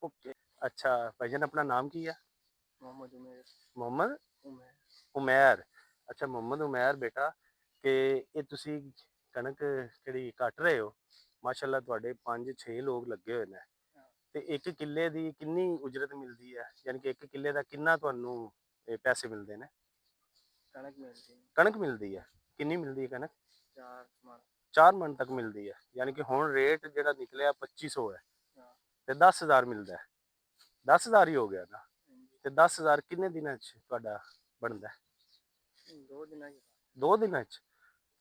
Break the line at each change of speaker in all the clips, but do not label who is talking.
Okay. ਅੱਛਾ ਭਾਈਜਾਨ, ਆਪਣਾ ਨਾਮ ਕੀ ਹੈ?
मोहम्मद उमेर।
ਮੁਹੰਮਦ
उमेर।
ਉਮੈਰ। ਅੱਛਾ ਮੁਹੰਮਦ ਉਮੈਰ ਬੇਟਾ, ਕਿ ਇਹ ਤੁਸੀਂ ਕਣਕ ਜਿਹੜੀ ਕੱਟ ਰਹੇ ਹੋ, ਮਾਸ਼ਾਅੱਲਾ ਤੁਹਾਡੇ 5-6 ਲੋਕ ਲੱਗੇ ਹੋਏ ਨੇ, ਤੇ ਇੱਕ ਕਿੱਲੇ ਦੀ ਕਿੰਨੀ ਉਜਰਤ ਮਿਲਦੀ ਹੈ? ਯਾਨੀ ਕਿ ਇੱਕ ਕਿੱਲੇ ਦਾ ਕਿੰਨਾ ਤੁਹਾਨੂੰ ਪੈਸੇ ਮਿਲਦੇ ਨੇ?
कणक मिलती है।
ਕਣਕ ਮਿਲਦੀ ਹੈ, ਕਿੰਨੀ ਮਿਲਦੀ ਹੈ ਕਣਕ?
4 मन।
4 ਮਣ ਤੱਕ ਮਿਲਦੀ ਹੈ, ਯਾਨੀ ਕਿ ਹੁਣ ਰੇਟ ਜਿਹੜਾ ਨਿਕਲਿਆ 2500 ਹੈ,
हाँ।
ਤੇ 10,000 ਮਿਲਦਾ ਹੈ। 10,000 ਹੀ ਹੋ ਗਿਆ ਨਾ?
हाँ जी।
ਤੇ 10,000 ਕਿੰਨੇ ਦਿਨਾਂ 'ਚ ਤੁਹਾਡਾ ਬਣਦਾ?
2 दिन की।
2 ਦਿਨਾਂ 'ਚ?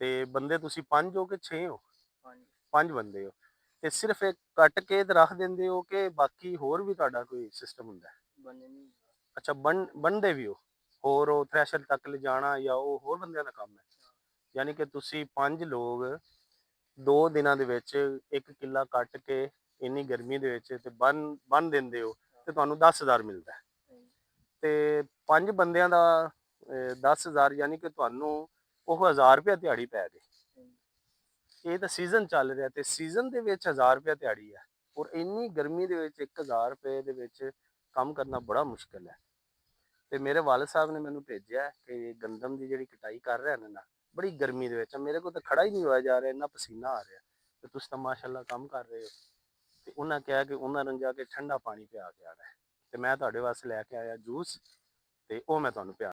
ਤੇ ਬੰਦੇ ਤੁਸੀਂ 5 ਹੋ ਕਿ 6 ਹੋ?
5।
5 ਬੰਦੇ ਹੋ, ਤੇ ਸਿਰਫ ਇਹ ਕੱਟ ਕੇ ਤੇ ਰੱਖ ਦਿੰਦੇ ਹੋ ਕਿ ਬਾਕੀ ਹੋਰ ਵੀ ਤੁਹਾਡਾ ਕੋਈ ਸਿਸਟਮ ਹੁੰਦਾ ਹੈ?
बनने नहीं।
ਅੱਛਾ, ਬਣਦੇ ਵੀ ਹੋ, ਹੋਰ ਉਹ ਥ੍ਰੈਸ਼ਰ ਤੱਕ ਲਿਜਾਣਾ ਜਾਂ ਉਹ ਹੋਰ ਬੰਦਿਆਂ ਦਾ ਕੰਮ ਹੈ? ਯਾਨੀ ਕਿ ਤੁਸੀਂ 5 ਲੋਕ 2 ਦਿਨਾਂ ਦੇ ਵਿੱਚ 1 ਕਿੱਲਾ ਕੱਟ ਕੇ ਇੰਨੀ ਗਰਮੀ ਦੇ ਵਿੱਚ ਤੇ ਬੰਨ ਦਿੰਦੇ ਹੋ, ਤੇ ਤੁਹਾਨੂੰ 10,000 ਮਿਲਦਾ ਹੈ। ਤੇ 5 ਬੰਦਿਆਂ ਦਾ 10,000, ਯਾਨੀ ਕਿ ਤੁਹਾਨੂੰ ਉਹ 1000 ਰੁਪਇਆ ਦਿਹਾੜੀ ਪੈ ਗਈ। ਇਹ ਤਾਂ ਸੀਜ਼ਨ ਚੱਲ ਰਿਹਾ, ਤੇ ਸੀਜ਼ਨ ਦੇ ਵਿੱਚ 1000 ਰੁਪਇਆ ਦਿਹਾੜੀ ਹੈ, ਔਰ ਇੰਨੀ ਗਰਮੀ ਦੇ ਵਿੱਚ 1000 ਰੁਪਏ ਦੇ ਵਿੱਚ ਕੰਮ ਕਰਨਾ ਬੜਾ ਮੁਸ਼ਕਿਲ ਹੈ। ਤੇ ਮੇਰੇ ਵਾਲਦ ਸਾਹਿਬ ਨੇ ਮੈਨੂੰ ਭੇਜਿਆ ਕਿ ਗੰਦਮ ਦੀ ਜਿਹੜੀ ਕਟਾਈ ਕਰ ਰਿਹਾ ਨੇ ਨਾ, ਬੜੀ ਗਰਮੀ ਦੇ ਵਿੱਚ ਮੇਰੇ ਕੋਲ ਤਾਂ ਖੜਾ ਹੀ ਨਹੀਂ ਹੋਇਆ ਜਾ ਰਿਹਾ, ਇੰਨਾ ਪਸੀਨਾ ਆ ਰਿਹਾ, ਤੇ ਤੁਸੀਂ ਤਾਂ ਮਾਸ਼ਾਅੱਲਾ ਕੰਮ ਕਰ ਰਹੇ ਹੋ। ਤੇ ਉਹਨਾਂ ਕਿਹਾ ਕਿ ਉਹਨਾਂ ਨੂੰ ਜਾ ਕੇ ਠੰਡਾ ਪਾਣੀ ਪਿਆ ਕੇ ਆਣਾ ਹੈ, ਤੇ ਮੈਂ ਤੁਹਾਡੇ ਵਾਸਤੇ ਲੈ ਕੇ ਆਇਆ ਜੂਸ, ਤੇ ਉਹ ਮੈਂ ਤੁਹਾਨੂੰ ਪਿਆ